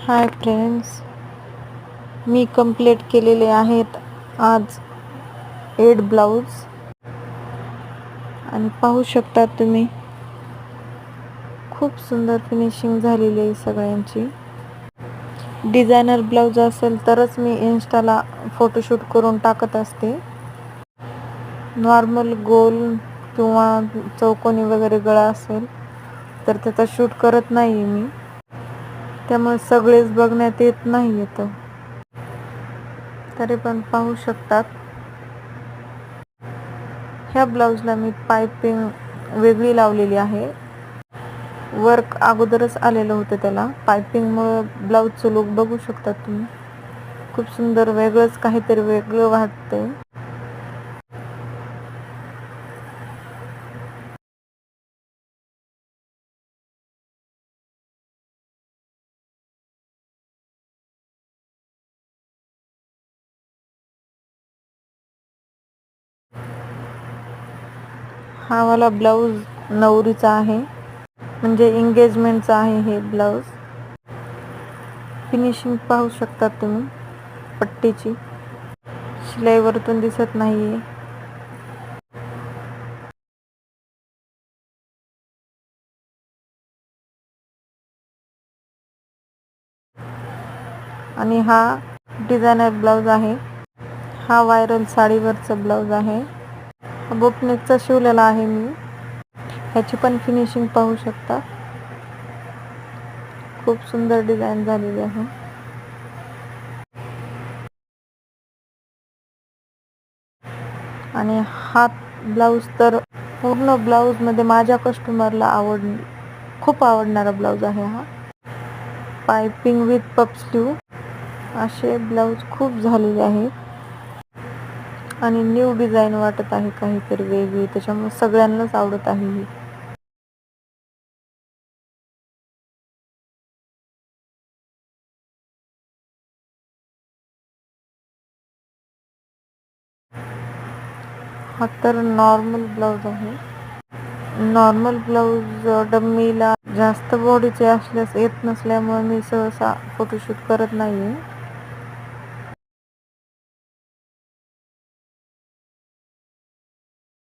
Hi friends, मी complete केलेले आहेत आज 8 ब्लाऊज आणि पाहू शकता तुम्ही खूप सुंदर फिनिशिंग झालेली आहे सगळ्यांची. डिझायनर ब्लाऊज असेल तरच मी इन्स्टाला फोटोशूट करून टाकत असते. नॉर्मल गोल किंवा चौकोनी वगैरे गळा असेल तर त्याचा शूट करत नाही मी, त्यामुळे सगळेच बघण्यात येत नाही येतं. तरी पण पाहू शकतात, ह्या ब्लाऊजला मी पायपिंग वेगळी लावलेली आहे. वर्क अगोदरच आलेलं होतं त्याला. पायपिंगमुळे ब्लाऊजचं लुक बघू शकतात तुम्ही. खूप सुंदर, वेगळंच काहीतरी वेगळं वाटतंय. हा वाला ब्लाऊज नवरीचा आहे, म्हणजे एंगेजमेंटचा आहे हे ब्लाऊज. फिनिशिंग पाहू शकतात तुम्ही. पट्टीची शिलाई वरतून दिसत नाहीये. आणि हा डिझायनर ब्लाऊज आहे. हा व्हायरल साडीवरचा ब्लाऊज आहे. हा बोटनेकचा शिवलेला आहे मी. ह्याची पण फिनिशिंग पाहू शकता. खूप सुंदर डिझाईन झालेली आहे. आणि हा ब्लाऊज तर पूर्ण ब्लाऊजमध्ये माझ्या कस्टमरला खूप आवडणारा ब्लाऊज आहे हा. पायपिंग विथ पफ स्लीव असे ब्लाऊज खूप झालेले आहेत. आणि न्यू डिझाईन वाटत आहे, काहीतरी वेगळी, त्याच्यामुळे सगळ्यांनाच आवडत आहे ही. हा तर नॉर्मल ब्लाऊज आहे. नॉर्मल ब्लाऊज डम्मीला जास्त बॉडीचे असल्यास येत नसल्यामुळे मी सहसा फोटोशूट करत नाहीये.